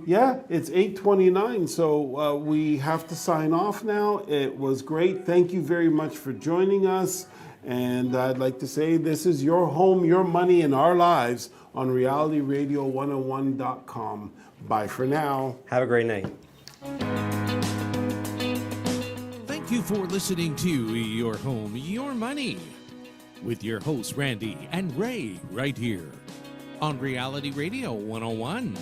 yeah, it's 8:29, so we have to sign off now. It was great. Thank you very much for joining us. And I'd like to say this is your home, your money, and our lives on realityradio101.com. Bye for now. Have a great night. Thank you for listening to Your Home, Your Money with your hosts, Randy and Ray, right here on Reality Radio 101.